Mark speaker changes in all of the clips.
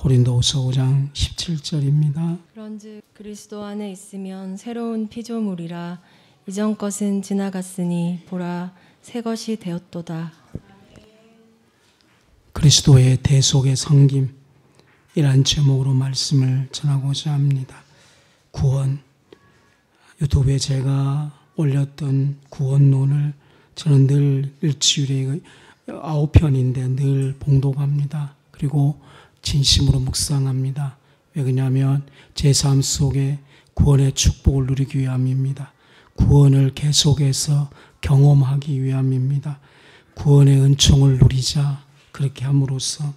Speaker 1: 고린도후서 5장 17절입니다.
Speaker 2: 그런즉 그리스도 안에 있으면 새로운 피조물이라 이전 것은 지나갔으니 보라 새 것이 되었도다.
Speaker 1: 그리스도의 대속의 섬김이란 제목으로 말씀을 전하고자 합니다. 구원, 유튜브에 제가 올렸던 구원론을 저는 늘 일주일에 9편인데 늘 봉독합니다. 그리고 진심으로 묵상합니다. 왜 그러냐면 제 삶 속에 구원의 축복을 누리기 위함입니다. 구원을 계속해서 경험하기 위함입니다. 구원의 은총을 누리자, 그렇게 함으로써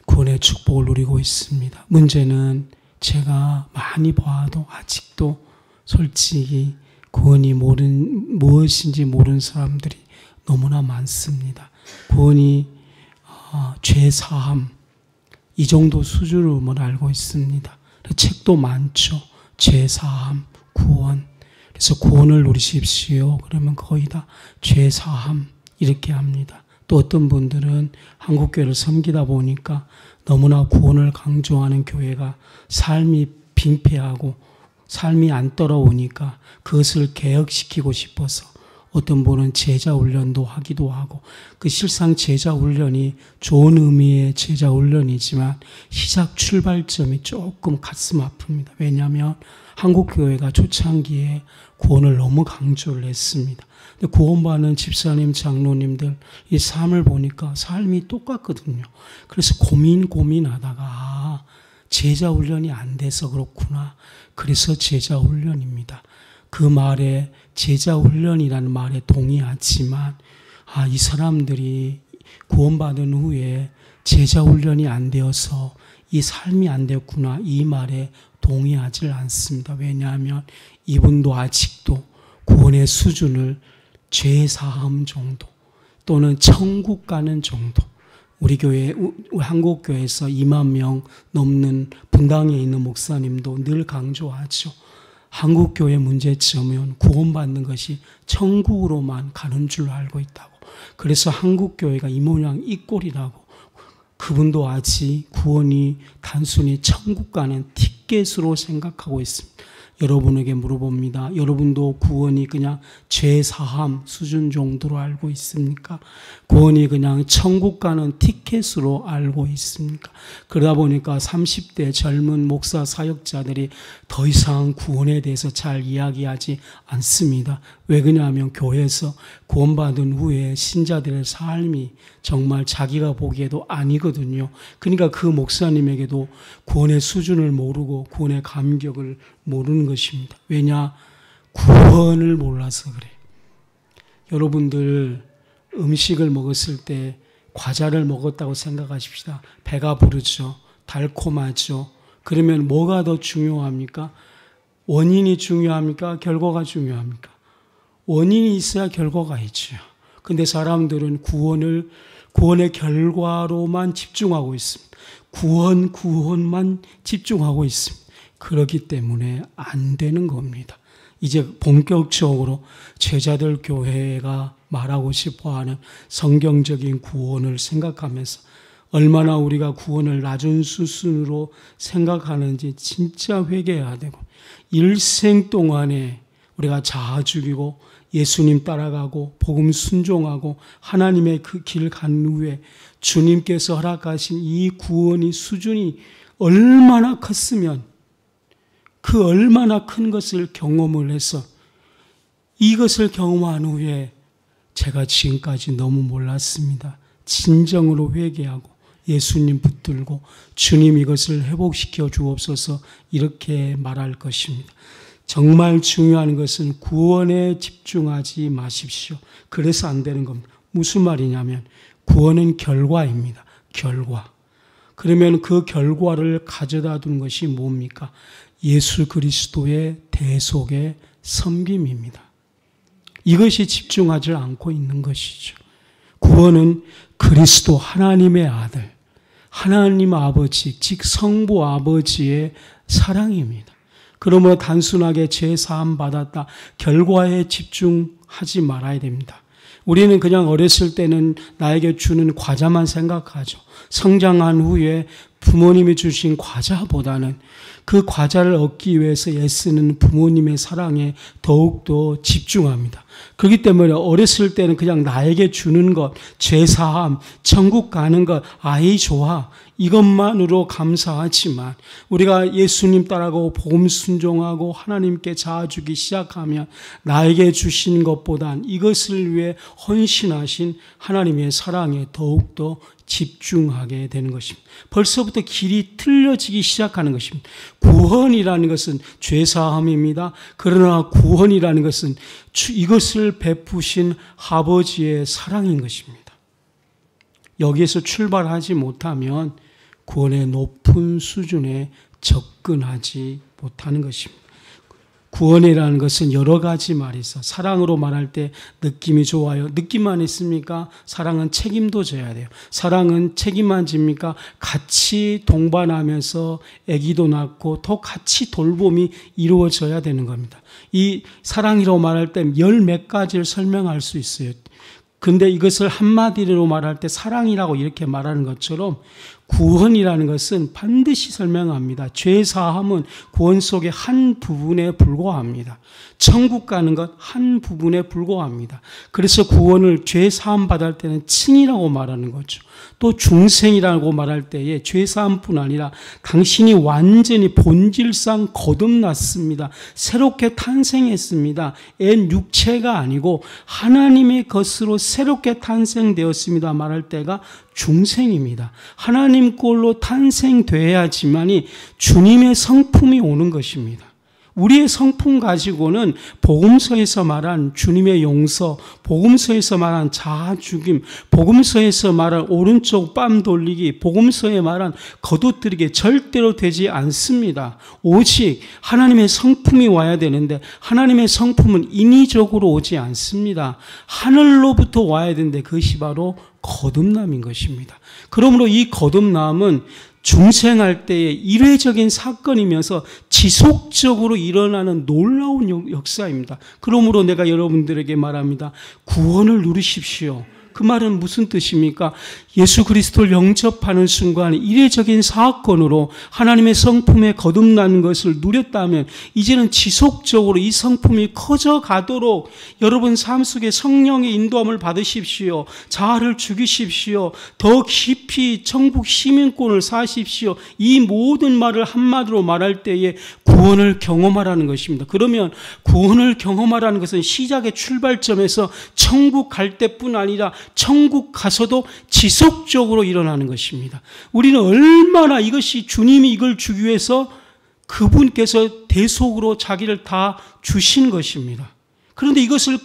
Speaker 1: 구원의 축복을 누리고 있습니다. 문제는 제가 많이 봐도 아직도 솔직히 구원이 무엇인지 모르는 사람들이 너무나 많습니다. 구원이 죄사함 이 정도 수준으로만 알고 있습니다. 책도 많죠. 죄사함, 구원. 그래서 구원을 누리십시오. 그러면 거의 다 죄사함 이렇게 합니다. 또 어떤 분들은 한국교회를 섬기다 보니까 너무나 구원을 강조하는 교회가 삶이 빈패하고 삶이 안 따라오니까 그것을 개혁시키고 싶어서 어떤 분은 제자훈련도 하기도 하고, 그 실상 제자훈련이 좋은 의미의 제자훈련이지만 시작 출발점이 조금 가슴 아픕니다. 왜냐하면 한국교회가 초창기에 구원을 너무 강조를 했습니다. 근데 구원받는 집사님, 장로님들 이 삶을 보니까 삶이 똑같거든요. 그래서 고민하다가 제자훈련이 안 돼서 그렇구나. 그래서 제자훈련입니다. 그 말에 제자훈련이라는 말에 동의하지만 이 사람들이 구원받은 후에 제자훈련이 안 되어서 이 삶이 안 됐구나 이 말에 동의하지 않습니다. 왜냐하면 이분도 아직도 구원의 수준을 죄사함 정도 또는 천국 가는 정도, 우리 교회 한국교회에서 2만 명 넘는 분당에 있는 목사님도 늘 강조하죠. 한국교회 문제점은 구원받는 것이 천국으로만 가는 줄 알고 있다고. 그래서 한국교회가 이 모양 이 꼴이라고. 그분도 아직 구원이 단순히 천국 가는 티켓으로 생각하고 있습니다. 여러분에게 물어봅니다. 여러분도 구원이 그냥 죄사함 수준 정도로 알고 있습니까? 구원이 그냥 천국 가는 티켓으로 알고 있습니까? 그러다 보니까 30대 젊은 목사 사역자들이 더 이상 구원에 대해서 잘 이야기하지 않습니다. 왜 그러냐면 교회에서 구원받은 후에 신자들의 삶이 정말 자기가 보기에도 아니거든요. 그러니까 그 목사님에게도 구원의 수준을 모르고 구원의 감격을 모르는 것입니다. 왜냐? 구원을 몰라서 그래요. 여러분들 음식을 먹었을 때 과자를 먹었다고 생각하십시다. 배가 부르죠. 달콤하죠. 그러면 뭐가 더 중요합니까? 원인이 중요합니까? 결과가 중요합니까? 원인이 있어야 결과가 있죠. 근데 사람들은 구원의 결과로만 집중하고 있습니다. 구원만 집중하고 있습니다. 그렇기 때문에 안 되는 겁니다. 이제 본격적으로 제자들 교회가 말하고 싶어하는 성경적인 구원을 생각하면서 얼마나 우리가 구원을 낮은 수준으로 생각하는지 진짜 회개해야 되고, 일생 동안에 우리가 자아 죽이고 예수님 따라가고 복음 순종하고 하나님의 그 길 간 후에 주님께서 허락하신 이 구원의 수준이 얼마나 컸으면 그 얼마나 큰 것을 경험을 해서 이것을 경험한 후에 제가 지금까지 너무 몰랐습니다. 진정으로 회개하고 예수님 붙들고 주님 이것을 회복시켜 주옵소서 이렇게 말할 것입니다. 정말 중요한 것은 구원에 집중하지 마십시오. 그래서 안 되는 겁니다. 무슨 말이냐면 구원은 결과입니다. 결과. 그러면 그 결과를 가져다 두는 것이 뭡니까? 예수 그리스도의 대속의 섬김입니다. 이것이 집중하지 않고 있는 것이죠. 구원은 그리스도 하나님의 아들, 하나님 아버지, 즉 성부 아버지의 사랑입니다. 그러므로 단순하게 죄사함 받았다, 결과에 집중하지 말아야 됩니다. 우리는 그냥 어렸을 때는 나에게 주는 과자만 생각하죠. 성장한 후에 부모님이 주신 과자보다는 그 과자를 얻기 위해서 애쓰는 부모님의 사랑에 더욱더 집중합니다. 그렇기 때문에 어렸을 때는 그냥 나에게 주는 것, 죄사함, 천국 가는 것, 아이 좋아, 이것만으로 감사하지만 우리가 예수님 따라가고 복음 순종하고 하나님께 자아주기 시작하면 나에게 주신 것보단 이것을 위해 헌신하신 하나님의 사랑에 더욱더 집중하게 되는 것입니다. 벌써부터 길이 틀려지기 시작하는 것입니다. 구원이라는 것은 죄사함입니다. 그러나 구원이라는 것은 이것을 베푸신 아버지의 사랑인 것입니다. 여기에서 출발하지 못하면 구원의 높은 수준에 접근하지 못하는 것입니다. 구원이라는 것은 여러 가지 말이 있어. 사랑으로 말할 때 느낌이 좋아요. 느낌만 있습니까? 사랑은 책임도 져야 돼요. 사랑은 책임만 집니까? 같이 동반하면서 아기도 낳고 또 같이 돌봄이 이루어져야 되는 겁니다. 이 사랑이라고 말할 때 열 몇 가지를 설명할 수 있어요. 근데 이것을 한마디로 말할 때 사랑이라고 이렇게 말하는 것처럼 구원이라는 것은 반드시 설명합니다. 죄사함은 구원 속의 한 부분에 불과합니다. 천국 가는 것 한 부분에 불과합니다. 그래서 구원을 죄사함 받을 때는 칭이라고 말하는 거죠. 또 중생이라고 말할 때에 죄사함뿐 아니라 당신이 완전히 본질상 거듭났습니다. 새롭게 탄생했습니다. 옛 육체가 아니고 하나님의 것으로 새롭게 탄생되었습니다. 말할 때가 중생입니다. 하나님 꼴로 탄생돼야지만이 주님의 성품이 오는 것입니다. 우리의 성품 가지고는 복음서에서 말한 주님의 용서, 복음서에서 말한 자아 죽임, 복음서에서 말한 오른쪽 뺨 돌리기, 복음서에 말한 거두뜨리기 절대로 되지 않습니다. 오직 하나님의 성품이 와야 되는데 하나님의 성품은 인위적으로 오지 않습니다. 하늘로부터 와야 되는데 그것이 바로 거듭남인 것입니다. 그러므로 이 거듭남은 중생할 때의 일회적인 사건이면서 지속적으로 일어나는 놀라운 역사입니다. 그러므로 내가 여러분들에게 말합니다. 구원을 누리십시오. 그 말은 무슨 뜻입니까? 예수 그리스도를 영접하는 순간 일회적인 사건으로 하나님의 성품에 거듭나는 것을 누렸다면 이제는 지속적으로 이 성품이 커져가도록 여러분 삶 속에 성령의 인도함을 받으십시오. 자아를 죽이십시오. 더 깊이 천국 시민권을 사십시오. 이 모든 말을 한마디로 말할 때에 구원을 경험하라는 것입니다. 그러면 구원을 경험하라는 것은 시작의 출발점에서 천국 갈 때뿐 아니라 천국 가서도 지속적으로 일어나는 것입니다. 우리는 얼마나 이것이 주님이 이걸 주기 위해서 그분께서 대속으로 자기를 다 주신 것입니다. 그런데 이것을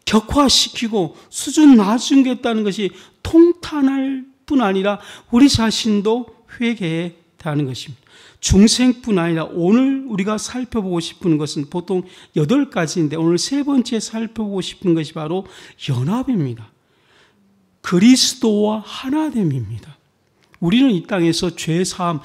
Speaker 1: 격화시키고 수준 낮추겠다는 것이 통탄할 뿐 아니라 우리 자신도 회개해야 하는 것입니다. 중생뿐 아니라 오늘 우리가 살펴보고 싶은 것은 보통 8가지인데 오늘 세 번째 살펴보고 싶은 것이 바로 연합입니다. 그리스도와 하나됨입니다. 우리는 이 땅에서 죄사함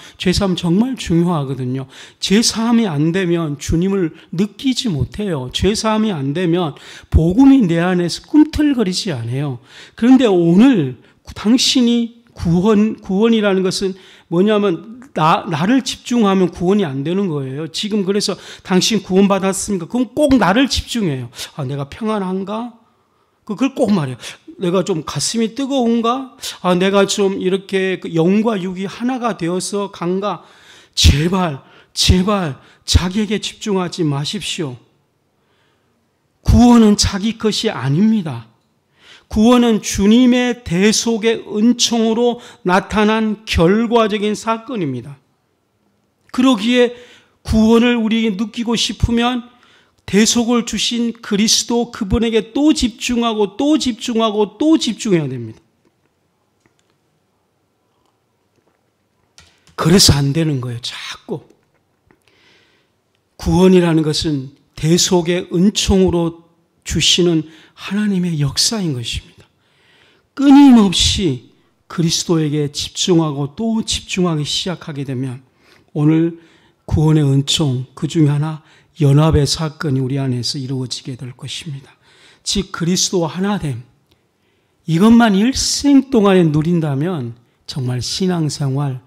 Speaker 1: 정말 중요하거든요. 죄사함이 안 되면 주님을 느끼지 못해요. 죄사함이 안 되면 복음이 내 안에서 꿈틀거리지 않아요. 그런데 오늘 당신이 구원이라는 것은 뭐냐면 나를 집중하면 구원이 안 되는 거예요. 지금 그래서 당신 구원받았습니까? 그럼 꼭 나를 집중해요. 내가 평안한가? 그걸 꼭 말해요. 내가 좀 가슴이 뜨거운가? 내가 좀 이렇게 영과 육이 하나가 되어서 간가? 제발 자기에게 집중하지 마십시오. 구원은 자기 것이 아닙니다. 구원은 주님의 대속의 은총으로 나타난 결과적인 사건입니다. 그러기에 구원을 우리에게 느끼고 싶으면 대속을 주신 그리스도 그분에게 또 집중하고 또 집중하고 또 집중해야 됩니다. 그래서 안 되는 거예요. 자꾸. 구원이라는 것은 대속의 은총으로 주시는 하나님의 역사인 것입니다. 끊임없이 그리스도에게 집중하고 또 집중하기 시작하게 되면 오늘 구원의 은총 그 중에 하나 연합의 사건이 우리 안에서 이루어지게 될 것입니다. 즉 그리스도와 하나됨 이것만 일생 동안에 누린다면 정말 신앙생활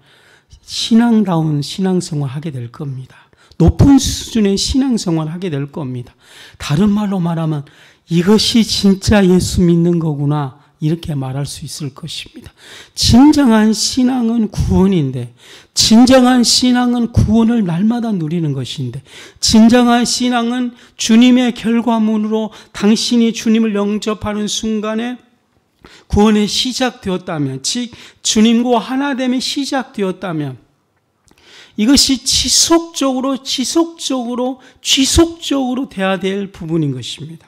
Speaker 1: 신앙다운 신앙생활 하게 될 겁니다. 높은 수준의 신앙생활 하게 될 겁니다. 다른 말로 말하면 이것이 진짜 예수 믿는 거구나 이렇게 말할 수 있을 것입니다. 진정한 신앙은 구원인데, 진정한 신앙은 구원을 날마다 누리는 것인데, 진정한 신앙은 주님의 결과물로 당신이 주님을 영접하는 순간에 구원이 시작되었다면, 즉 주님과 하나됨이 시작되었다면 이것이 지속적으로 돼야 될 부분인 것입니다.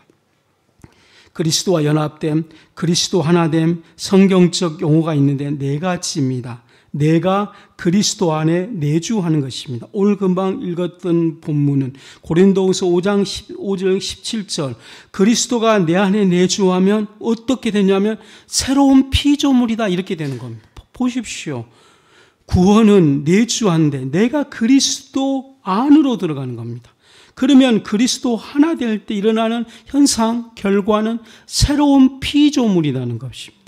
Speaker 1: 그리스도와 연합됨, 그리스도 하나됨, 성경적 용어가 있는데 네 가지입니다. 내가 그리스도 안에 내주하는 것입니다. 오늘 금방 읽었던 본문은 고린도후서 5장 15절 17절 그리스도가 내 안에 내주하면 어떻게 되냐면 새로운 피조물이다 이렇게 되는 겁니다. 보십시오. 구원은 내주한데 내가 그리스도 안으로 들어가는 겁니다. 그러면 그리스도 하나 될 때 일어나는 현상, 결과는 새로운 피조물이라는 것입니다.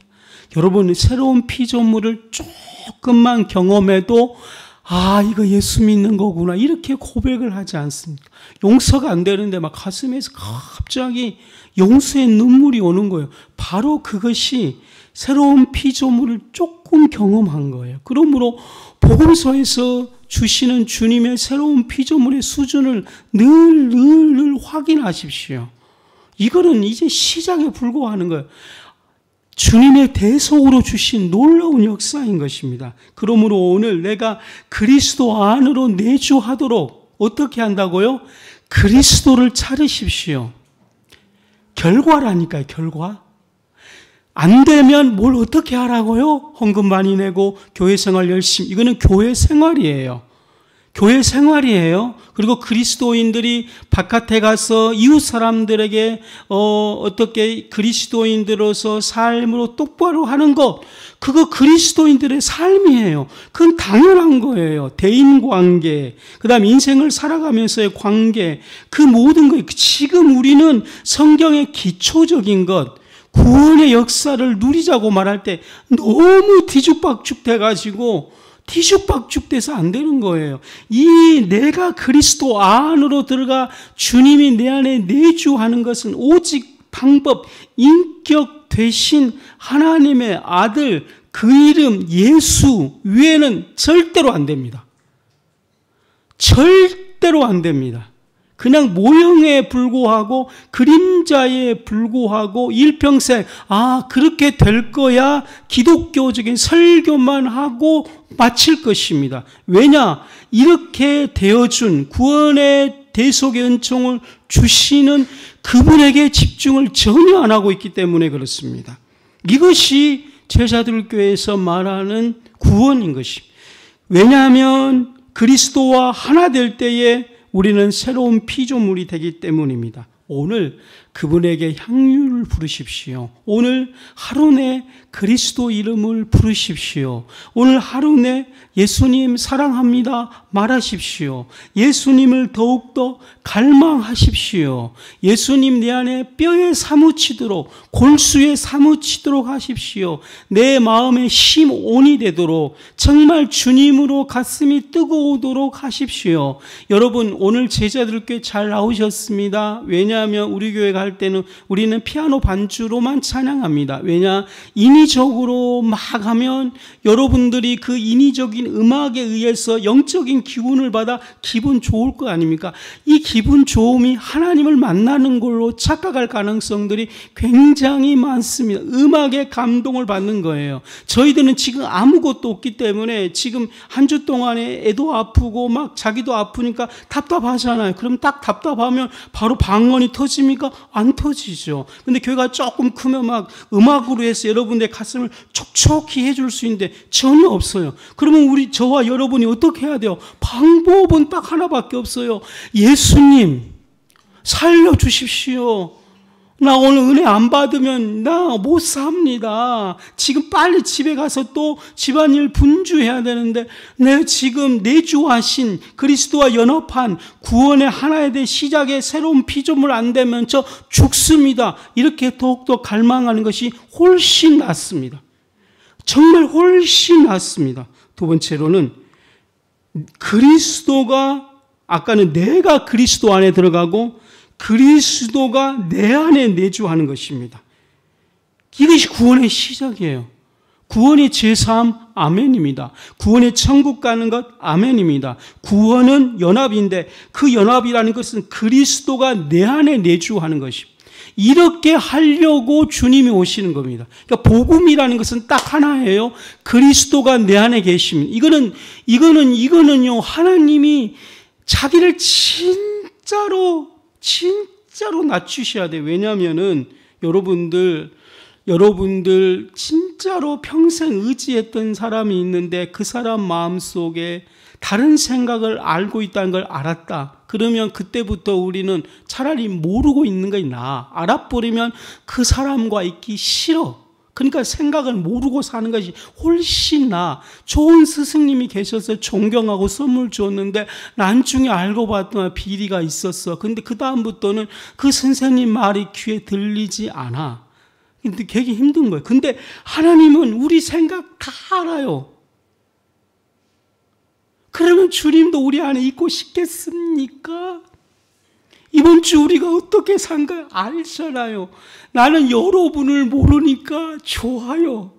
Speaker 1: 여러분, 새로운 피조물을 조금만 경험해도 이거 예수 믿는 거구나 이렇게 고백을 하지 않습니까? 용서가 안 되는데 막 가슴에서 갑자기 용서의 눈물이 오는 거예요. 바로 그것이 새로운 피조물을 조금 경험한 거예요. 그러므로 복음서에서 주시는 주님의 새로운 피조물의 수준을 늘 확인하십시오. 이거는 이제 시작에 불과하는 거예요. 주님의 대속으로 주신 놀라운 역사인 것입니다. 그러므로 오늘 내가 그리스도 안으로 내주하도록 어떻게 한다고요? 그리스도를 차리십시오. 결과라니까요, 결과. 안 되면 뭘 어떻게 하라고요? 헌금 많이 내고 교회 생활 열심히. 이거는 교회 생활이에요. 교회 생활이에요. 그리고 그리스도인들이 바깥에 가서 이웃 사람들에게 어떻게 그리스도인들로서 삶으로 똑바로 하는 것, 그거 그리스도인들의 삶이에요. 그건 당연한 거예요. 대인관계, 그 다음 인생을 살아가면서의 관계, 그 모든 거. 지금 우리는 성경의 기초적인 것, 구원의 역사를 누리자고 말할 때 너무 뒤죽박죽 돼가지고 뒤죽박죽돼서 안 되는 거예요. 이 내가 그리스도 안으로 들어가 주님이 내 안에 내주하는 것은 오직 방법, 인격 되신 하나님의 아들, 그 이름 예수 외에는 절대로 안 됩니다. 절대로 안 됩니다. 그냥 모형에 불구하고 그림자에 불구하고 일평생 그렇게 될 거야 기독교적인 설교만 하고 마칠 것입니다. 왜냐? 이렇게 되어준 구원의 대속의 은총을 주시는 그분에게 집중을 전혀 안 하고 있기 때문에 그렇습니다. 이것이 제자들 교회에서 말하는 구원인 것입니다. 왜냐하면 그리스도와 하나 될 때에 우리는 새로운 피조물이 되기 때문입니다. 오늘 그분에게 향유를 부르십시오. 오늘 하루 내 그리스도 이름을 부르십시오. 오늘 하루 내 예수님 사랑합니다 말하십시오. 예수님을 더욱더 갈망하십시오. 예수님 내 안에 뼈에 사무치도록, 골수에 사무치도록 하십시오. 내 마음에 심온이 되도록 정말 주님으로 가슴이 뜨거우도록 하십시오. 여러분, 오늘 제자들께 잘 나오셨습니다. 왜냐하면 우리 교회 갈 때는 우리는 피아노 반주로만 찬양합니다. 왜냐? 인위적으로 막 하면 여러분들이 그 인위적인 음악에 의해서 영적인 기운을 받아 기분 좋을 거 아닙니까? 이 기분 좋음이 하나님을 만나는 걸로 착각할 가능성들이 굉장히 많습니다. 음악에 감동을 받는 거예요. 저희들은 지금 아무것도 없기 때문에 지금 한 주 동안에 애도 아프고 막 자기도 아프니까 답답하잖아요. 그럼 딱 답답하면 바로 방언이 터집니까? 안 터지죠. 근데 교회가 조금 크면 막 음악으로 해서 여러분의 가슴을 촉촉히 해줄 수 있는데 전혀 없어요. 그러면 저와 여러분이 어떻게 해야 돼요? 방법은 딱 하나밖에 없어요. 예수님 살려주십시오. 나 오늘 은혜 안 받으면 나 못 삽니다. 지금 빨리 집에 가서 또 집안일 분주해야 되는데 내 지금 내주하신 그리스도와 연합한 구원의 하나에 대해 시작의 새로운 피조물 안 되면 저 죽습니다. 이렇게 더욱더 갈망하는 것이 훨씬 낫습니다. 정말 훨씬 낫습니다. 두 번째로는 그리스도가, 아까는 내가 그리스도 안에 들어가고 그리스도가 내 안에 내주하는 것입니다. 이것이 구원의 시작이에요. 구원의 제사함, 아멘입니다. 구원의 천국 가는 것, 아멘입니다. 구원은 연합인데 그 연합이라는 것은 그리스도가 내 안에 내주하는 것입니다. 이렇게 하려고 주님이 오시는 겁니다. 그러니까 복음이라는 것은 딱 하나예요. 그리스도가 내 안에 계십니다. 이거는요, 하나님이 자기를 진짜로 낮추셔야 돼요. 왜냐하면은 여러분들 진짜로 평생 의지했던 사람이 있는데 그 사람 마음속에 다른 생각을 알고 있다는 걸 알았다. 그러면 그때부터 우리는 차라리 모르고 있는 것이 나아. 알아버리면 그 사람과 있기 싫어. 그러니까 생각을 모르고 사는 것이 훨씬 나아. 좋은 스승님이 계셔서 존경하고 선물 줬는데 나중에 알고 봤더니 비리가 있었어. 근데 그 다음부터는 그 선생님 말이 귀에 들리지 않아. 근데 되게 힘든 거예요. 근데 하나님은 우리 생각 다 알아요. 그러면 주님도 우리 안에 있고 싶겠습니까? 이번 주 우리가 어떻게 산가 알잖아요. 나는 여러분을 모르니까 좋아요.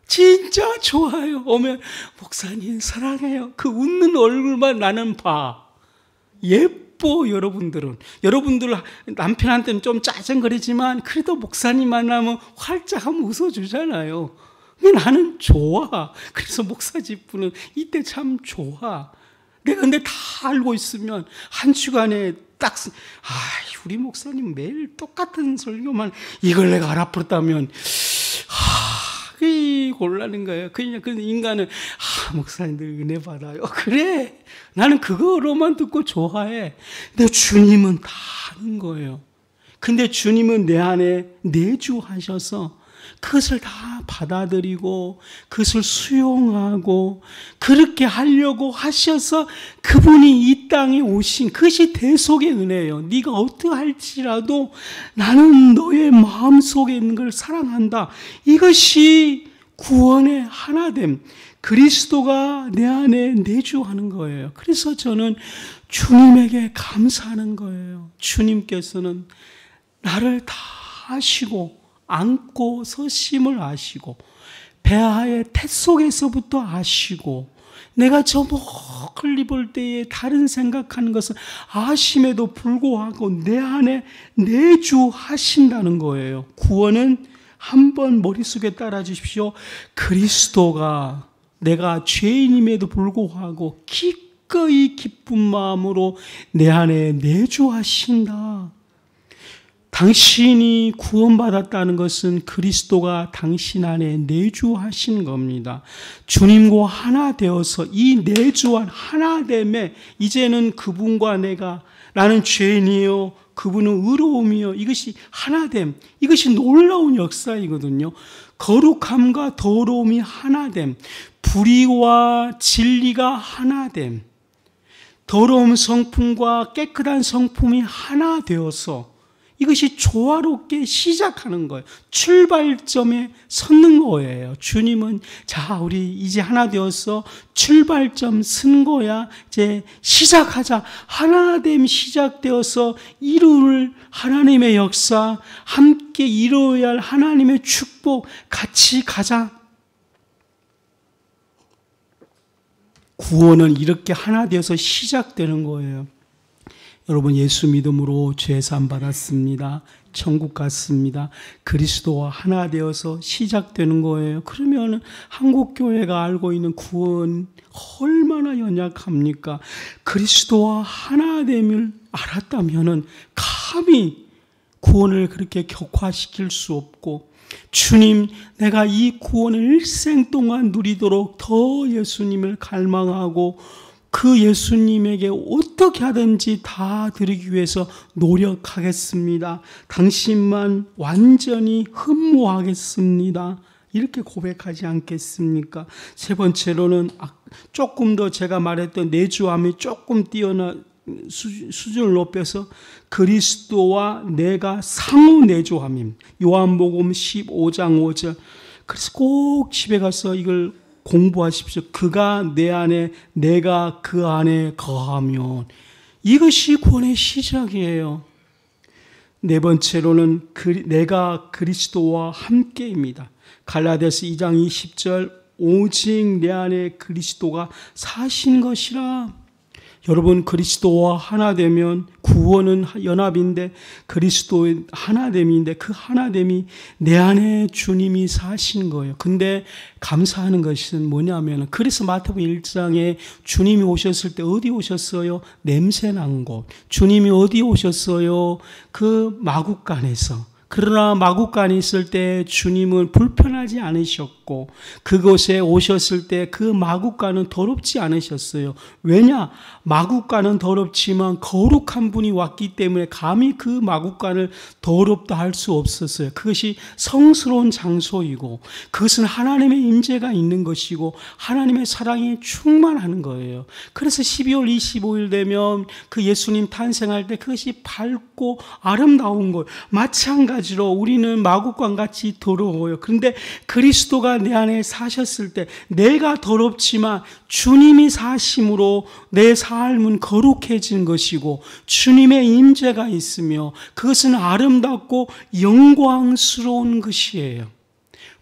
Speaker 1: 진짜 좋아요. 오면 목사님 사랑해요. 그 웃는 얼굴만 나는 봐. 예뻐. 여러분들 남편한테는 좀 짜증거리지만 그래도 목사님 만나면 활짝 한번 웃어주잖아요. 근데 나는 좋아. 그래서 목사 집부는 이때 참 좋아. 내가 근데 다 알고 있으면 한 주간에 딱 우리 목사님 매일 똑같은 설교만 이걸 내가 알아버렸다면 곤란한 거예요. 그냥 인간은 목사님들 은혜 받아요. 그래. 나는 그거로만 듣고 좋아해. 근데 주님은 다 아는 거예요. 근데 주님은 내 안에 내주하셔서 그것을 다 받아들이고 그것을 수용하고 그렇게 하려고 하셔서 그분이 이 땅에 오신 그것이 대속의 은혜예요. 네가 어떻게 할지라도 나는 너의 마음속에 있는 걸 사랑한다. 이것이 구원의 하나됨, 그리스도가 내 안에 내주하는 거예요. 그래서 저는 주님에게 감사하는 거예요. 주님께서는 나를 다 아시고 안고 서심을 아시고 배아의 태 속에서부터 아시고 내가 저 멀리 볼 때에 다른 생각하는 것을 아심에도 불구하고 내 안에 내주하신다는 거예요. 구원은 한번 머릿속에 따라 주십시오. 그리스도가 내가 죄인임에도 불구하고 기꺼이 기쁜 마음으로 내 안에 내주하신다. 당신이 구원받았다는 것은 그리스도가 당신 안에 내주하신 겁니다. 주님과 하나 되어서 이 내주한 하나됨에 이제는 그분과 내가 나는 죄인이요 그분은 의로움이요 이것이 하나됨, 이것이 놀라운 역사이거든요. 거룩함과 더러움이 하나됨, 불의와 진리가 하나됨, 더러운 성품과 깨끗한 성품이 하나 되어서 이것이 조화롭게 시작하는 거예요. 출발점에 섰는 거예요. 주님은 자 우리 이제 하나 되어서 출발점 쓴 거야. 이제 시작하자. 하나됨 시작되어서 이룰 하나님의 역사, 함께 이루어야 할 하나님의 축복 같이 가자. 구원은 이렇게 하나 되어서 시작되는 거예요. 여러분 예수 믿음으로 죄사함 받았습니다. 천국 갔습니다. 그리스도와 하나 되어서 시작되는 거예요. 그러면 한국교회가 알고 있는 구원 얼마나 연약합니까? 그리스도와 하나됨을 알았다면 감히 구원을 그렇게 격화시킬 수 없고 주님 내가 이 구원을 일생 동안 누리도록 더 예수님을 갈망하고 그 예수님에게 어떻게 하든지 다 드리기 위해서 노력하겠습니다. 당신만 완전히 흠모하겠습니다. 이렇게 고백하지 않겠습니까? 세 번째로는 조금 더 제가 말했던 내주함이 조금 뛰어난 수준을 높여서 그리스도와 내가 상호 내주함입니다. 요한복음 15장 5절. 그래서 꼭 집에 가서 이걸 공부하십시오. 그가 내 안에, 내가 그 안에 거하면. 이것이 구원의 시작이에요. 네 번째로는 내가 그리스도와 함께입니다. 갈라디아서 2장 20절, 오직 내 안에 그리스도가 사신 것이라. 여러분, 그리스도와 하나 되면 구원은 연합인데 그리스도의 하나됨인데 그 하나됨이 내 안에 주님이 사신 거예요. 근데 감사하는 것은 뭐냐면, 그래서 마태복음 1장에 주님이 오셨을 때 어디 오셨어요? 냄새난 곳. 주님이 어디 오셨어요? 그 마국간에서. 그러나 마국간에 있을 때 주님은 불편하지 않으셨고 그곳에 오셨을 때 그 마국간은 더럽지 않으셨어요. 왜냐? 마국간은 더럽지만 거룩한 분이 왔기 때문에 감히 그 마국간을 더럽다 할 수 없었어요. 그것이 성스러운 장소이고 그것은 하나님의 임재가 있는 것이고 하나님의 사랑이 충만하는 거예요. 그래서 12월 25일 되면 그 예수님 탄생할 때 그것이 밝고 아름다운 거예요. 마찬가지로 우리는 마국간 같이 더러워요. 그런데 그리스도가 내 안에 사셨을 때 내가 더럽지만 주님이 사심으로 내 삶은 거룩해진 것이고 주님의 임재가 있으며 그것은 아름답고 영광스러운 것이에요.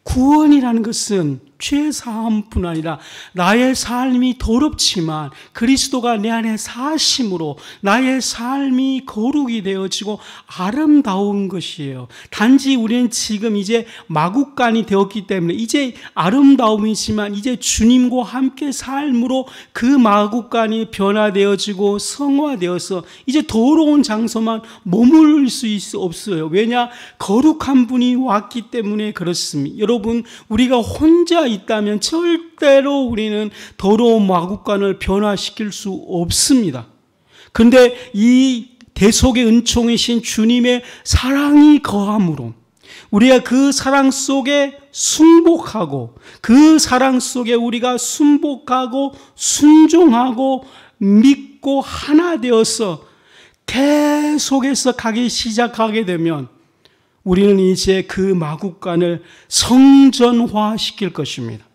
Speaker 1: 구원이라는 것은 죄사함뿐 아니라 나의 삶이 더럽지만 그리스도가 내 안에 사심으로 나의 삶이 거룩이 되어지고 아름다운 것이에요. 단지 우리는 지금 이제 마국간이 되었기 때문에 이제 아름다움이지만 이제 주님과 함께 삶으로 그 마국간이 변화되어지고 성화되어서 이제 더러운 장소만 머무를 수 없어요. 왜냐? 거룩한 분이 왔기 때문에 그렇습니다. 여러분, 우리가 혼자 있다면 절대로 우리는 더러운 마국간을 변화시킬 수 없습니다. 그런데 이 대속의 은총이신 주님의 사랑이 거함으로 우리가 그 사랑 속에 순복하고 그 사랑 속에 우리가 순복하고 순종하고 믿고 하나 되어서 계속해서 가기 시작하게 되면 우리는 이제 그 마국간을 성전화시킬 것입니다.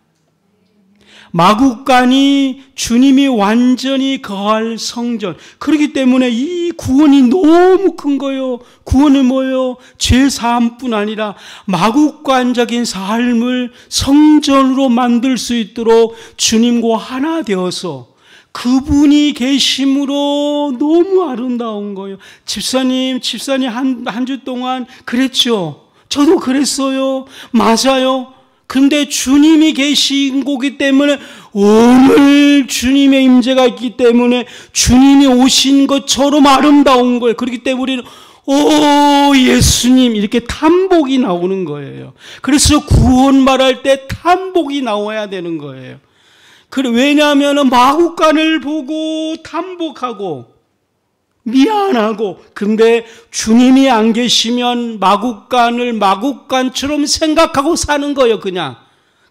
Speaker 1: 마국간이 주님이 완전히 거할 성전. 그렇기 때문에 이 구원이 너무 큰 거예요. 구원은 뭐예요? 죄사함뿐 아니라 마국간적인 삶을 성전으로 만들 수 있도록 주님과 하나 되어서 그분이 계심으로 너무 아름다운 거예요. 집사님 한 주 동안 그랬죠. 저도 그랬어요. 맞아요. 근데 주님이 계신 거기 때문에 오늘 주님의 임재가 있기 때문에 주님이 오신 것처럼 아름다운 거예요. 그렇기 때문에 우리는 오 예수님 이렇게 탐복이 나오는 거예요. 그래서 구원 말할 때 탐복이 나와야 되는 거예요. 왜냐하면 마국간을 보고 탐복하고 미안하고 근데 주님이 안 계시면 마국간을 마국간처럼 생각하고 사는 거예요. 그냥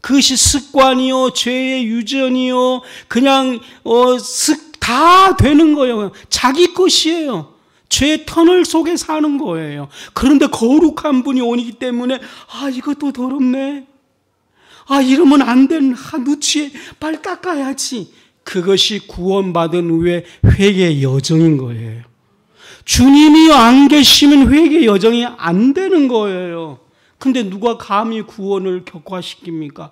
Speaker 1: 그것이 습관이요 죄의 유전이요 그냥 다 되는 거예요. 자기 것이에요. 죄의 터널 속에 사는 거예요. 그런데 거룩한 분이 오기 때문에 이것도 더럽네. 이러면 안 되는 누치에 빨리 닦아야지. 그것이 구원받은 후에 회개 여정인 거예요. 주님이 안 계시면 회개 여정이 안 되는 거예요. 근데 누가 감히 구원을 격화시킵니까?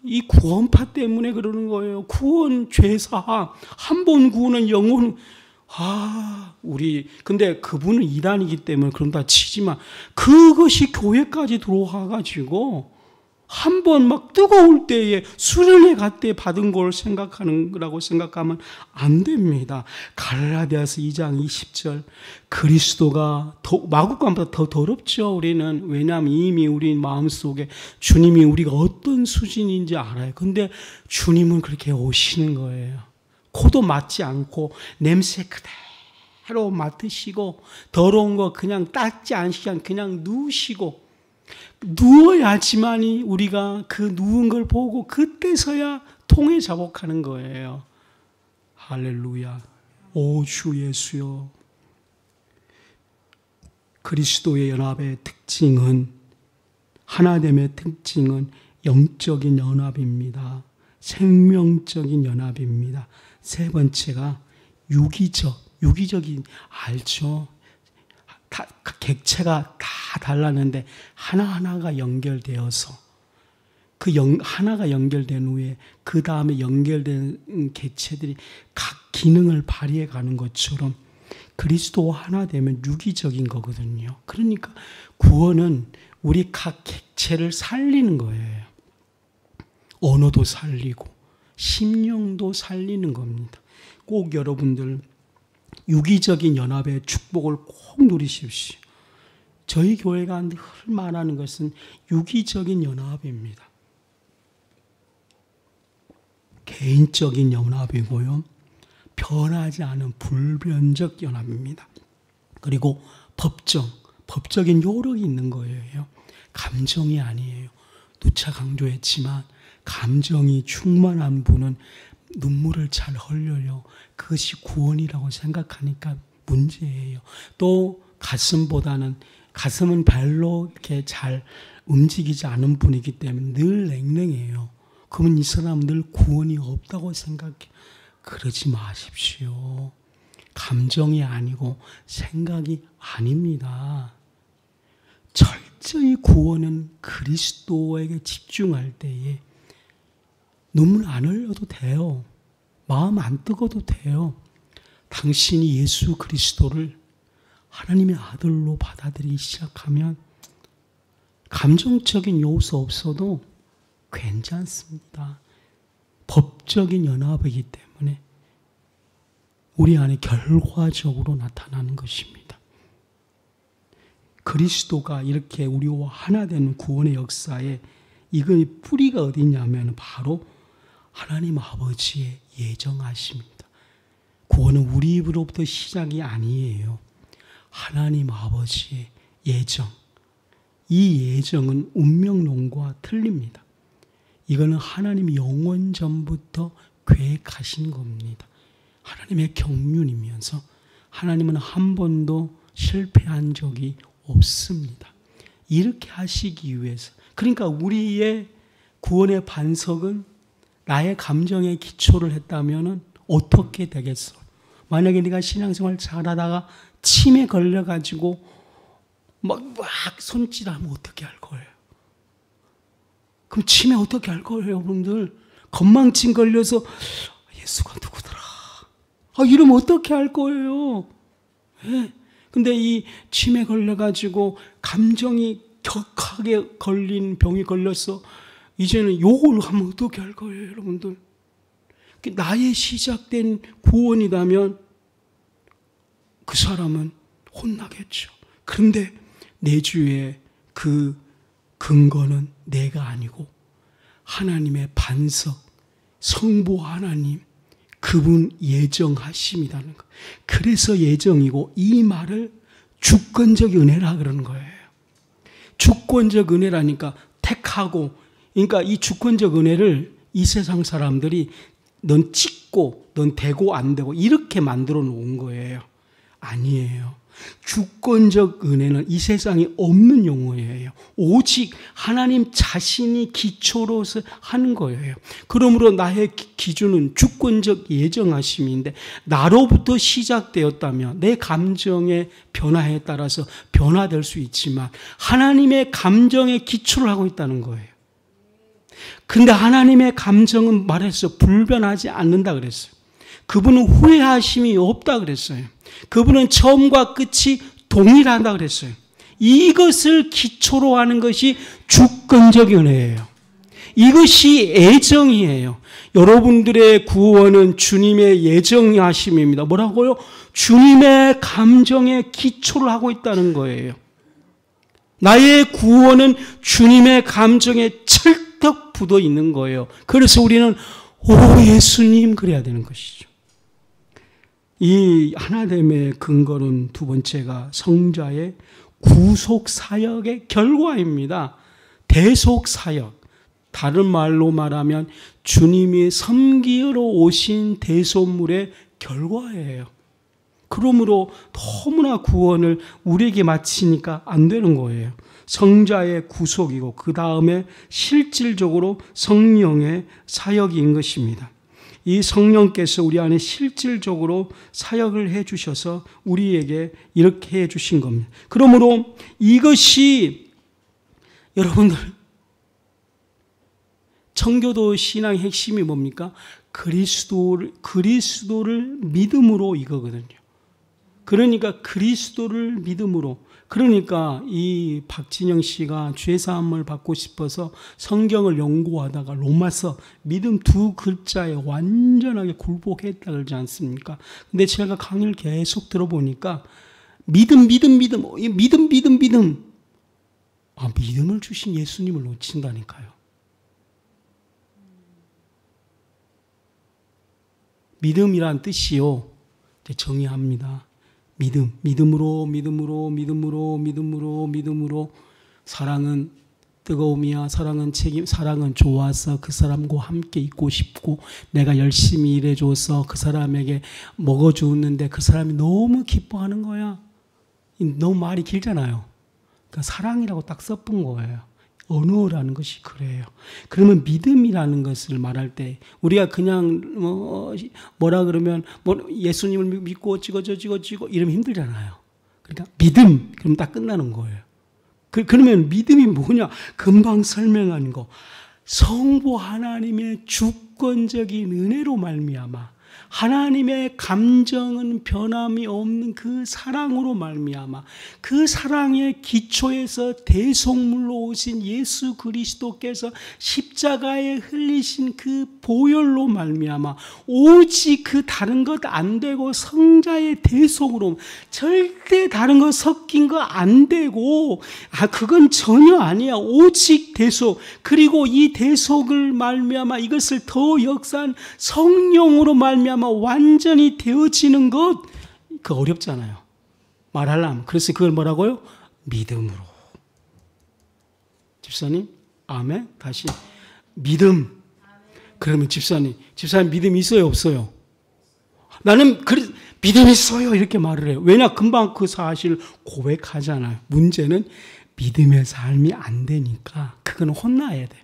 Speaker 1: 이 구원파 때문에 그러는 거예요. 구원, 죄사함, 한 번 구원은 영원. 근데 그분은 이단이기 때문에 그런다 치지만 그것이 교회까지 들어와가지고 한 번 막 뜨거울 때에 수련회 갈 때 받은 걸 생각하는 거라고 생각하면 안 됩니다. 갈라디아서 2장 20절 그리스도가 마국간보다 더 더럽죠. 우리는 왜냐하면 이미 우리 마음속에 주님이 우리가 어떤 수준인지 알아요. 근데 주님은 그렇게 오시는 거예요. 코도 맡지 않고 냄새 그대로 맡으시고 더러운 거 그냥 닦지 않으시고 그냥 누우시고 누워야지만이 우리가 그 누운 걸 보고 그때서야 통에 자복하는 거예요. 할렐루야. 오 주 예수여. 그리스도의 연합의 특징은 하나됨의 특징은 영적인 연합입니다. 생명적인 연합입니다. 세 번째가 유기적인, 알죠? 객체가 다 달랐는데 하나하나가 연결되어서 하나가 연결된 후에 그 다음에 연결된 객체들이 각 기능을 발휘해 가는 것처럼 그리스도와 하나 되면 유기적인 거거든요. 그러니까 구원은 우리 각 객체를 살리는 거예요. 언어도 살리고 심령도 살리는 겁니다. 꼭 여러분들 유기적인 연합의 축복을 꼭 누리십시오. 저희 교회가 늘 말하는 것은 유기적인 연합입니다. 개인적인 연합이고요. 변하지 않은 불변적 연합입니다. 그리고 법적인 요력이 있는 거예요. 감정이 아니에요. 누차 강조했지만 감정이 충만한 분은 눈물을 잘 흘려요. 그것이 구원이라고 생각하니까 문제예요. 또 가슴은 별로 이렇게 잘 움직이지 않은 분이기 때문에 늘 냉랭해요. 그러면 이 사람은 늘 구원이 없다고 생각해요. 그러지 마십시오. 감정이 아니고 생각이 아닙니다. 철저히 구원은 그리스도에게 집중할 때에 눈물 안 흘려도 돼요. 마음 안 뜨거도 돼요. 당신이 예수 그리스도를 하나님의 아들로 받아들이기 시작하면 감정적인 요소 없어도 괜찮습니다. 법적인 연합이기 때문에 우리 안에 결과적으로 나타나는 것입니다. 그리스도가 이렇게 우리와 하나 되는 구원의 역사에 이거의 뿌리가 어디냐면 바로 하나님 아버지의 예정하심입니다. 구원은 우리 입으로부터 시작이 아니에요. 하나님 아버지의 예정. 이 예정은 운명론과 틀립니다. 이거는 하나님이 영원 전부터 계획하신 겁니다. 하나님의 경륜이면서 하나님은 한 번도 실패한 적이 없습니다. 이렇게 하시기 위해서. 그러니까 우리의 구원의 반석은 나의 감정에 기초를 했다면 어떻게 되겠어? 만약에 네가 신앙생활 잘하다가 침에 걸려가지고 막 손질하면 어떻게 할 거예요? 그럼 침에 어떻게 할 거예요, 여러분들? 건망증 걸려서 예수가 누구더라? 이러면 어떻게 할 거예요? 네. 근데 이 침에 걸려가지고 감정이 격하게 걸린 병이 걸려서 이제는 욕을 하면 어떻게 할 거예요, 여러분들? 나의 시작된 구원이라면 그 사람은 혼나겠죠. 그런데 내 주의 그 근거는 내가 아니고 하나님의 반석, 성부 하나님, 그분 예정하심이라는 것. 그래서 예정이고 이 말을 주권적 은혜라 그러는 거예요. 주권적 은혜라니까 택하고, 그러니까 이 주권적 은혜를 이 세상 사람들이 넌 찍고 넌 되고 안 되고 이렇게 만들어 놓은 거예요. 아니에요. 주권적 은혜는 이 세상에 없는 용어예요. 오직 하나님 자신이 기초로서 하는 거예요. 그러므로 나의 기준은 주권적 예정하심인데 나로부터 시작되었다면 내 감정의 변화에 따라서 변화될 수 있지만 하나님의 감정에 기초를 하고 있다는 거예요. 근데 하나님의 감정은 말했어요. 불변하지 않는다 그랬어요. 그분은 후회하심이 없다 그랬어요. 그분은 처음과 끝이 동일하다 그랬어요. 이것을 기초로 하는 것이 주권적 은혜예요. 이것이 애정이에요. 여러분들의 구원은 주님의 예정하심입니다. 뭐라고요? 주님의 감정에 기초를 하고 있다는 거예요. 나의 구원은 주님의 감정에 철떡 붙어 있는 거예요. 그래서 우리는 오 예수님 그래야 되는 것이죠. 이 하나됨의 근거는 두 번째가 성자의 구속사역의 결과입니다. 대속사역. 다른 말로 말하면 주님이 섬기러 오신 대속물의 결과예요. 그러므로 너무나 구원을 우리에게 마치니까 안 되는 거예요. 성자의 구속이고 그 다음에 실질적으로 성령의 사역인 것입니다. 이 성령께서 우리 안에 실질적으로 사역을 해 주셔서 우리에게 이렇게 해 주신 겁니다. 그러므로 이것이 여러분들 청교도 신앙의 핵심이 뭡니까? 그리스도를 믿음으로 이거거든요. 그러니까 그리스도를 믿음으로. 그러니까 이 박진영 씨가 죄사함을 받고 싶어서 성경을 연구하다가 로마서 믿음 두 글자에 완전하게 굴복했다 그러지 않습니까? 근데 제가 강의를 계속 들어보니까 믿음. 믿음을 주신 예수님을 놓친다니까요. 믿음이란 뜻이요. 이제 정의합니다. 믿음으로 사랑은 뜨거움이야. 사랑은 책임, 사랑은 좋아서 그 사람과 함께 있고 싶고 내가 열심히 일해줘서 그 사람에게 먹어주었는데 그 사람이 너무 기뻐하는 거야. 너무 말이 길잖아요. 그러니까 사랑이라고 딱 섞은 거예요. 언어라는 것이 그래요. 그러면 믿음이라는 것을 말할 때 우리가 그냥 뭐라 그러면 예수님을 믿고 찍어 이러면 힘들잖아요. 그러니까 믿음 그럼 딱 끝나는 거예요. 그러면 믿음이 뭐냐? 금방 설명한 거. 성부 하나님의 주권적인 은혜로 말미암아 하나님의 감정은 변함이 없는 그 사랑으로 말미암아 그 사랑의 기초에서 대속물로 오신 예수 그리스도께서 십자가에 흘리신 그 보혈로 말미암아 오직 그 다른 것 안 되고 성자의 대속으로 절대 다른 거 섞인 거 안 되고 그건 전혀 아니야. 오직 대속. 그리고 이 대속을 말미암아 이것을 더 역사한 성령으로 말미암아 완전히 되어지는 것, 그 어렵잖아요. 말하려면. 그래서 그걸 뭐라고요? 믿음으로. 집사님, 아멘. 다시 믿음. 그러면 집사님 믿음이 있어요, 없어요? 나는 믿음이 있어요 이렇게 말을 해요. 왜냐? 금방 그 사실을 고백하잖아요. 문제는 믿음의 삶이 안 되니까 그건 혼나야 돼요.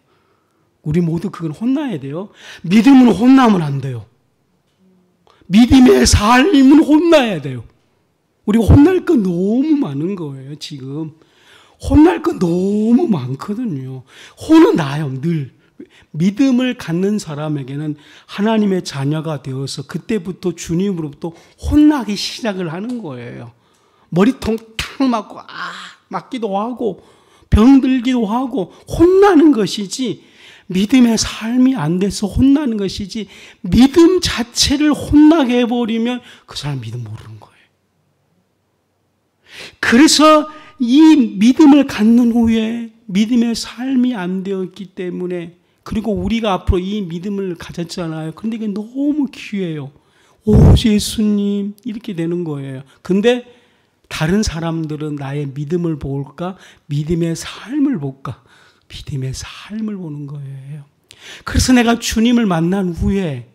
Speaker 1: 우리 모두 그건 혼나야 돼요. 믿음으로 혼나면 안 돼요. 믿음의 삶은 혼나야 돼요. 우리가 혼날 거 너무 많은 거예요, 지금. 혼날 거 너무 많거든요. 혼은 나요, 늘. 믿음을 갖는 사람에게는 하나님의 자녀가 되어서 그때부터 주님으로부터 혼나기 시작을 하는 거예요. 머리통 탁 맞고, 맞기도 하고, 병들기도 하고, 혼나는 것이지, 믿음의 삶이 안 돼서 혼나는 것이지 믿음 자체를 혼나게 해버리면 그 사람 믿음 모르는 거예요. 그래서 이 믿음을 갖는 후에 믿음의 삶이 안 되었기 때문에 그리고 우리가 앞으로 이 믿음을 가졌잖아요. 그런데 이게 너무 귀해요. 오 예수님 이렇게 되는 거예요. 근데 다른 사람들은 나의 믿음을 볼까? 믿음의 삶을 볼까? 믿음의 삶을 보는 거예요. 그래서 내가 주님을 만난 후에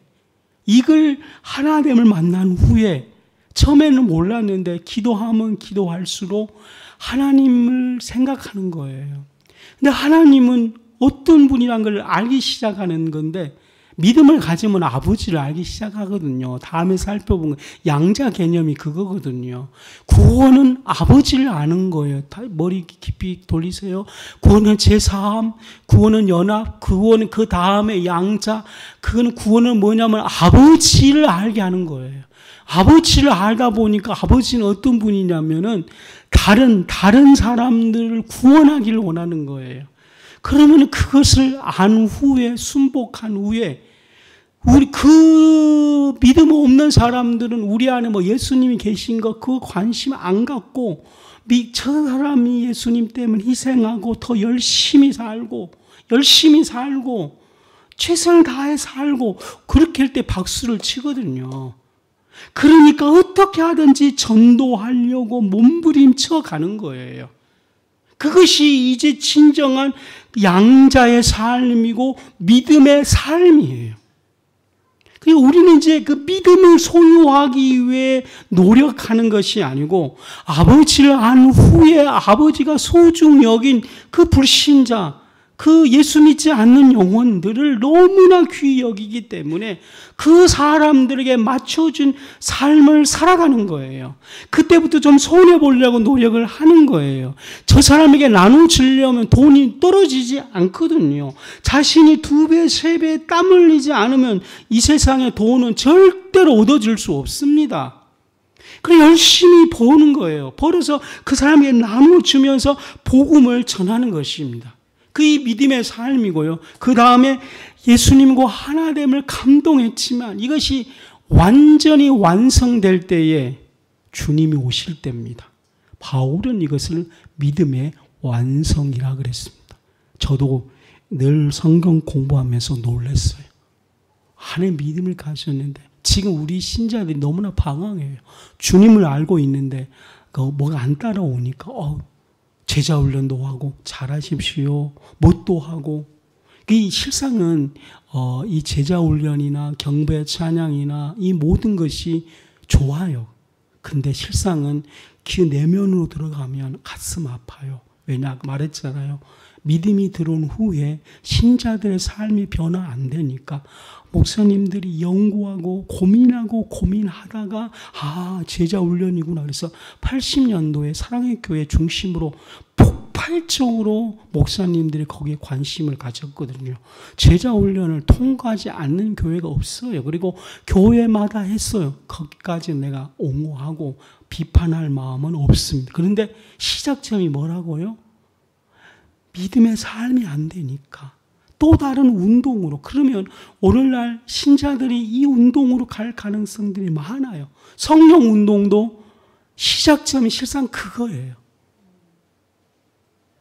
Speaker 1: 이걸 하나님을 만난 후에 처음에는 몰랐는데 기도하면 기도할수록 하나님을 생각하는 거예요. 근데 하나님은 어떤 분이란 걸 알기 시작하는 건데 믿음을 가지면 아버지를 알기 시작하거든요. 다음에 살펴보면 양자 개념이 그거거든요. 구원은 아버지를 아는 거예요. 머리 깊이 돌리세요. 구원은 제사함, 구원은 연합, 구원은 그 다음에 양자. 그거는 구원은 뭐냐면 아버지를 알게 하는 거예요. 아버지를 알다 보니까 아버지는 어떤 분이냐면은 다른 사람들을 구원하기를 원하는 거예요. 그러면 그것을 안 후에 순복한 후에 우리 그 믿음 없는 사람들은 우리 안에 예수님이 계신 거 그 관심 안 갖고 저 사람이 예수님 때문에 희생하고 더 열심히 살고 최선을 다해 살고 그렇게 할 때 박수를 치거든요. 그러니까 어떻게 하든지 전도하려고 몸부림쳐 가는 거예요. 그것이 이제 진정한 양자의 삶이고 믿음의 삶이에요. 그리고 우리는 이제 그 믿음을 소유하기 위해 노력하는 것이 아니고 아버지를 안 후에 아버지가 소중히 여긴 그 불신자, 그 예수 믿지 않는 영혼들을 너무나 귀히 여기기 때문에 그 사람들에게 맞춰준 삶을 살아가는 거예요. 그때부터 좀 손해보려고 노력을 하는 거예요. 저 사람에게 나눠주려면 돈이 떨어지지 않거든요. 자신이 2배, 3배 땀 흘리지 않으면 이 세상의 돈은 절대로 얻어질 수 없습니다. 그래 열심히 버는 거예요. 벌어서 그 사람에게 나눠주면서 복음을 전하는 것입니다. 그의 믿음의 삶이고요. 그 다음에 예수님과 하나됨을 감동했지만 이것이 완전히 완성될 때에 주님이 오실 때입니다. 바울은 이것을 믿음의 완성이라 그랬습니다. 저도 늘 성경 공부하면서 놀랐어요. 안에 믿음을 가졌는데 지금 우리 신자들이 너무나 방황해요. 주님을 알고 있는데 뭐가 안 따라오니까 제자 훈련도 하고 잘하십시오. 뭣도 하고. 이 실상은 이 제자 훈련이나 경배 찬양이나 이 모든 것이 좋아요. 근데 실상은 그 내면으로 들어가면 가슴 아파요. 왜냐 말했잖아요. 믿음이 들어온 후에 신자들의 삶이 변화 안 되니까 목사님들이 연구하고 고민하다가 제자 훈련이구나. 그래서 80년도에 사랑의 교회 중심으로 폭발적으로 목사님들이 거기에 관심을 가졌거든요. 제자 훈련을 통과하지 않는 교회가 없어요. 그리고 교회마다 했어요. 거기까지 내가 옹호하고 비판할 마음은 없습니다. 그런데 시작점이 뭐라고요? 믿음의 삶이 안 되니까 또 다른 운동으로, 그러면 오늘날 신자들이 이 운동으로 갈 가능성들이 많아요. 성령 운동도 시작점이 실상 그거예요.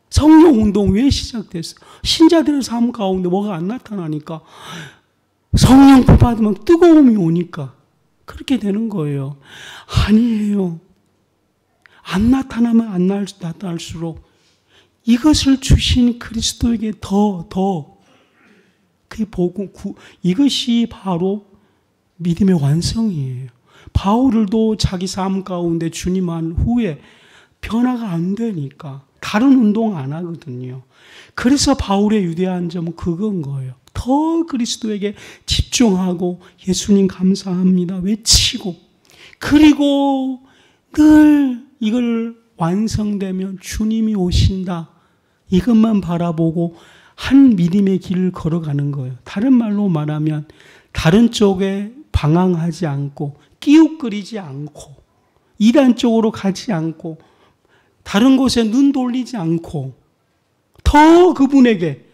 Speaker 1: 성령 운동 왜 시작됐어요? 신자들의 삶 가운데 뭐가 안 나타나니까 성령 불 받으면 뜨거움이 오니까 그렇게 되는 거예요. 아니에요. 안 나타나면 안 나타날수록 이것을 주신 그리스도에게 더 그 복음, 이것이 바로 믿음의 완성이에요. 바울도 자기 삶 가운데 주님 한 후에 변화가 안 되니까 다른 운동 안 하거든요. 그래서 바울의 유대한 점은 그건 거예요. 더 그리스도에게 집중하고 예수님 감사합니다 외치고, 그리고 늘 이걸 완성되면 주님이 오신다 이것만 바라보고 한 믿음의 길을 걸어가는 거예요. 다른 말로 말하면 다른 쪽에 방황하지 않고 끼웃거리지 않고 이단 쪽으로 가지 않고 다른 곳에 눈 돌리지 않고 더 그분에게,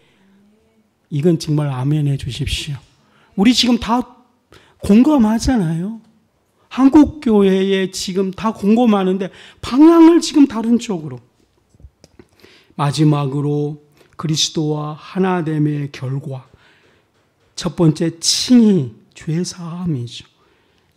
Speaker 1: 이건 정말 아멘 해 주십시오. 우리 지금 다 공감하잖아요. 한국 교회에 지금 다 공감하는데 방향을 지금 다른 쪽으로. 마지막으로 그리스도와 하나됨의 결과, 첫 번째 칭의, 죄사함이죠.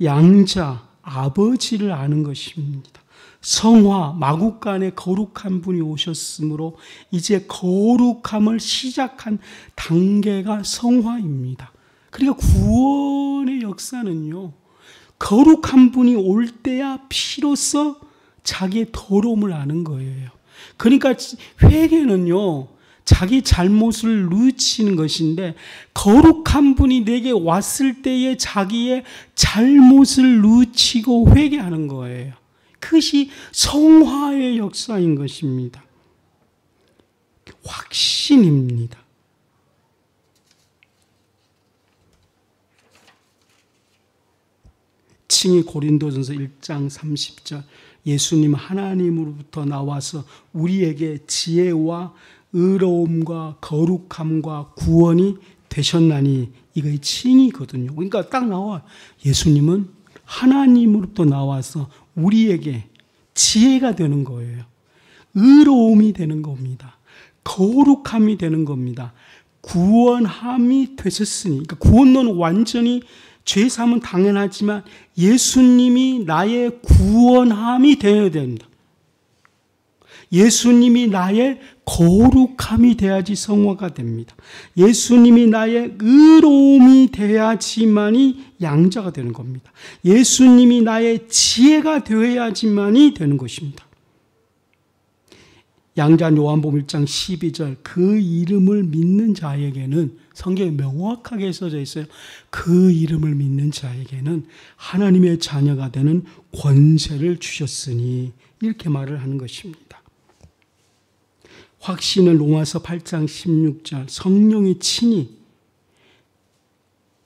Speaker 1: 양자, 아버지를 아는 것입니다. 성화, 마국간에 거룩한 분이 오셨으므로 이제 거룩함을 시작한 단계가 성화입니다. 그러니까 구원의 역사는요, 거룩한 분이 올 때야 피로써 자기의 더러움을 아는 거예요. 그러니까 회개는요, 자기 잘못을 뉘우치는 것인데 거룩한 분이 내게 왔을 때에 자기의 잘못을 뉘우치고 회개하는 거예요. 그것이 성화의 역사인 것입니다. 확신입니다. 칭의 고린도전서 1장 30절, 예수님 하나님으로부터 나와서 우리에게 지혜와 의로움과 거룩함과 구원이 되셨나니, 이거의 칭이거든요. 그러니까 딱 나와, 예수님은 하나님으로부터 나와서 우리에게 지혜가 되는 거예요. 의로움이 되는 겁니다. 거룩함이 되는 겁니다. 구원함이 되셨으니, 그러니까 구원론 완전히 죄사함은 당연하지만 예수님이 나의 구원함이 되어야 됩니다. 예수님이 나의 거룩함이 돼야지 성화가 됩니다. 예수님이 나의 의로움이 돼야지만이 양자가 되는 겁니다. 예수님이 나의 지혜가 되어야지만이 되는 것입니다. 양자 요한복음 1장 12절 그 이름을 믿는 자에게는 성경에 명확하게 써져 있어요. 그 이름을 믿는 자에게는 하나님의 자녀가 되는 권세를 주셨으니 이렇게 말을 하는 것입니다. 확신은 로마서 8장 16절 성령이 친히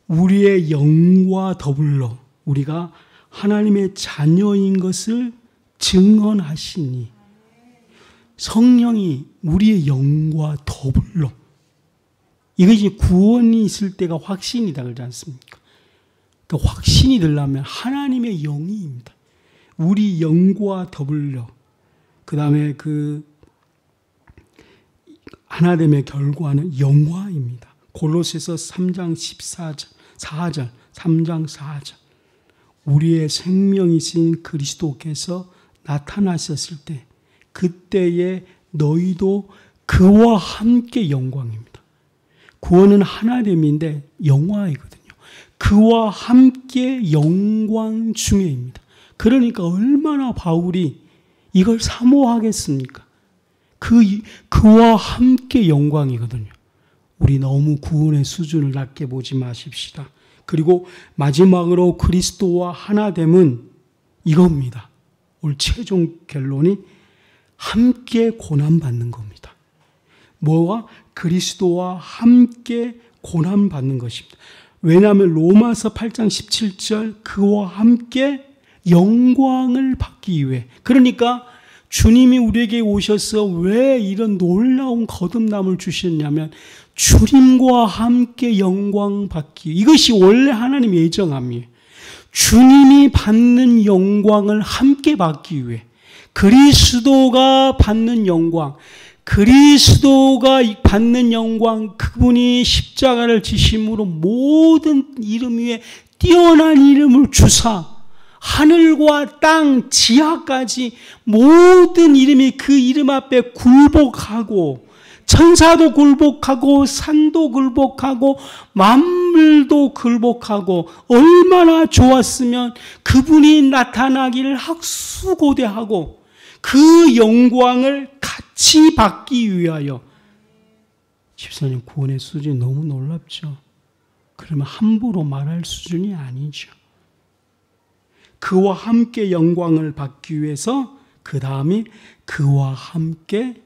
Speaker 1: 우리의 영과 더불어 우리가 하나님의 자녀인 것을 증언하시니 성령이 우리의 영과 더불어 이것이 구원이 있을 때가 확신이다 그러지 않습니까? 그 확신이 들려면 하나님의 영이입니다. 우리 영과 더불어 그 다음에 그 하나됨의 결과는 영화입니다. 골로새서 3장 4절 3장 4절 우리의 생명이신 그리스도께서 나타나셨을 때 그때에 너희도 그와 함께 영광입니다. 구원은 하나됨인데 영화이거든요. 그와 함께 영광 중에입니다. 그러니까 얼마나 바울이 이걸 사모하겠습니까? 그와 함께 영광이거든요. 우리 너무 구원의 수준을 낮게 보지 마십시다. 그리고 마지막으로 그리스도와 하나됨은 이겁니다. 오늘 최종 결론이 함께 고난받는 겁니다. 뭐와? 그리스도와 함께 고난받는 것입니다. 왜냐하면 로마서 8장 17절 그와 함께 영광을 받기 위해 그러니까 주님이 우리에게 오셔서 왜 이런 놀라운 거듭남을 주셨냐면 주님과 함께 영광 받기 이것이 원래 하나님의 예정함이에요. 주님이 받는 영광을 함께 받기 위해 그리스도가 받는 영광 그분이 십자가를 지심으로 모든 이름 위에 뛰어난 이름을 주사 하늘과 땅 지하까지 모든 이름이 그 이름 앞에 굴복하고 천사도 굴복하고 산도 굴복하고 만물도 굴복하고 얼마나 좋았으면 그분이 나타나기를 학수고대하고 그 영광을 같이 받기 위하여 집사님 구원의 수준이 너무 놀랍죠. 그러면 함부로 말할 수준이 아니죠. 그와 함께 영광을 받기 위해서 그 다음에 그와 함께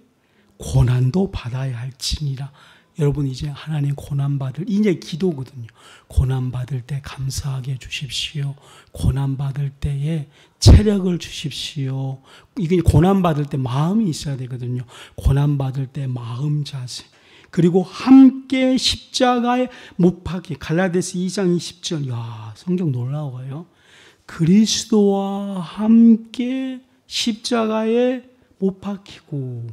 Speaker 1: 고난도 받아야 할지니라. 여러분 이제 하나님 고난받을 이제 기도거든요. 고난받을 때 감사하게 해주십시오. 고난받을 때에 체력을 주십시오. 이게 고난받을 때 마음이 있어야 되거든요. 고난받을 때 마음 자세. 그리고 함께 십자가에 못 박히 갈라디아서 2장 20절 야 성경 놀라워요. 그리스도와 함께 십자가에 못 박히고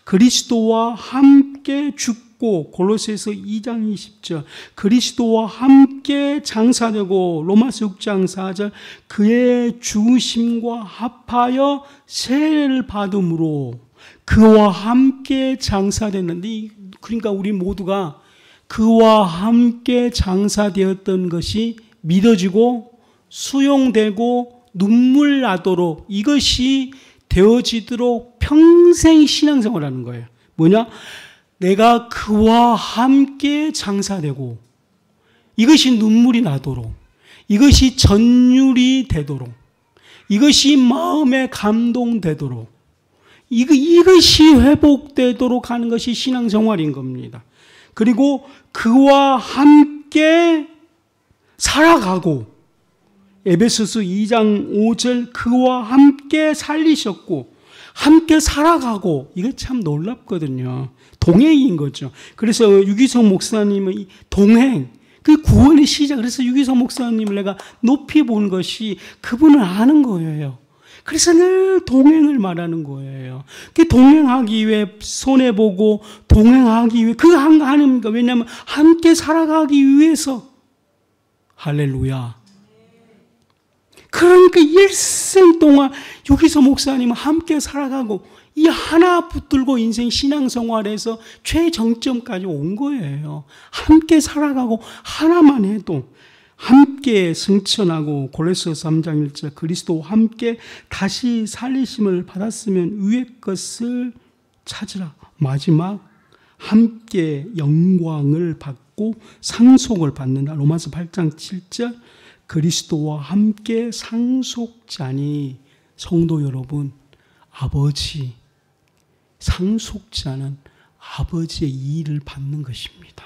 Speaker 1: 그리스도와 함께 죽고 골로새서 2장 20절 그리스도와 함께 장사되고 로마서 6장 4절 그의 죽으심과 합하여 세례를 받음으로 그와 함께 장사됐는데 그러니까 우리 모두가 그와 함께 장사되었던 것이 믿어지고 수용되고 눈물 나도록 이것이 되어지도록 평생 신앙생활하는 거예요. 뭐냐? 내가 그와 함께 장사되고 이것이 눈물이 나도록 이것이 전율이 되도록 이것이 마음에 감동되도록 이것이 회복되도록 하는 것이 신앙생활인 겁니다. 그리고 그와 함께 살아가고 에베소서 2장 5절 그와 함께 살리셨고 함께 살아가고 이거 참 놀랍거든요. 동행인 거죠. 그래서 유기성 목사님은 동행 그 구원의 시작 그래서 유기성 목사님을 내가 높이 보는 것이 그분을 아는 거예요. 그래서 늘 동행을 말하는 거예요. 그 동행하기 위해 손해보고 동행하기 위해 그거 하는 거 왜냐하면 함께 살아가기 위해서 할렐루야. 그러니까 일생 동안 여기서 목사님은 함께 살아가고 이 하나 붙들고 인생 신앙생활에서 최정점까지 온 거예요. 함께 살아가고 하나만 해도 함께 승천하고 골로새서 3장 1절 그리스도와 함께 다시 살리심을 받았으면 위의 것을 찾으라. 마지막 함께 영광을 받고 상속을 받는다. 로마서 8장 7절 그리스도와 함께 상속자니 성도 여러분 아버지 상속자는 아버지의 일을 받는 것입니다.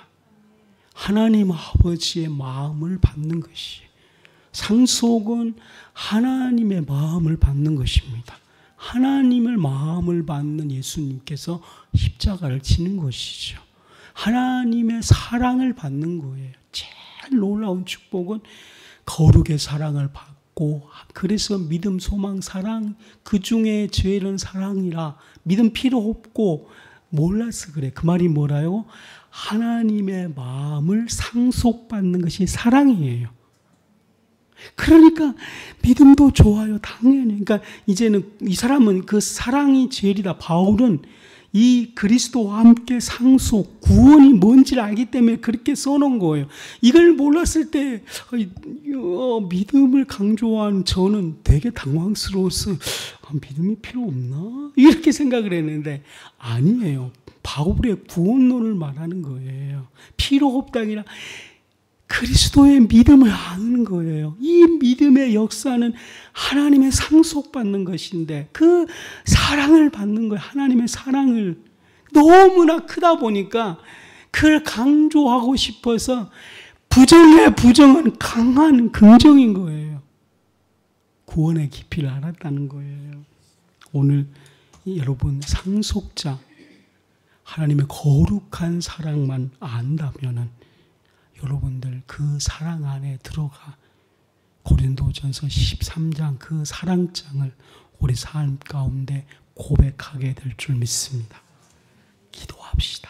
Speaker 1: 하나님 아버지의 마음을 받는 것이에요. 상속은 하나님의 마음을 받는 것입니다. 하나님의 마음을 받는 예수님께서 십자가를 지는 것이죠. 하나님의 사랑을 받는 거예요. 제일 놀라운 축복은 거룩의 사랑을 받고 그래서 믿음, 소망, 사랑 그 중에 제일은 사랑이라 믿음 필요 없고 몰라서 그래. 그 말이 뭐라요? 하나님의 마음을 상속받는 것이 사랑이에요. 그러니까 믿음도 좋아요. 당연히. 그러니까 이제는 이 사람은 그 사랑이 제일이다. 바울은 이 그리스도와 함께 상속, 구원이 뭔지를 알기 때문에 그렇게 써놓은 거예요. 이걸 몰랐을 때 믿음을 강조한 저는 되게 당황스러워서 믿음이 필요 없나? 이렇게 생각을 했는데 아니에요. 바울의 구원론을 말하는 거예요. 필요 없다가 아니라 그리스도의 믿음을 아는 거예요. 이 믿음의 역사는 하나님의 상속받는 것인데 그 사랑을 받는 거예요. 하나님의 사랑을 너무나 크다 보니까 그걸 강조하고 싶어서 부정의 부정은 강한 긍정인 거예요. 구원의 깊이를 알았다는 거예요. 오늘 여러분 상속자 하나님의 거룩한 사랑만 안다면은 여러분들 그 사랑 안에 들어가 고린도전서 13장 그 사랑장을 우리 삶 가운데 고백하게 될 줄 믿습니다. 기도합시다.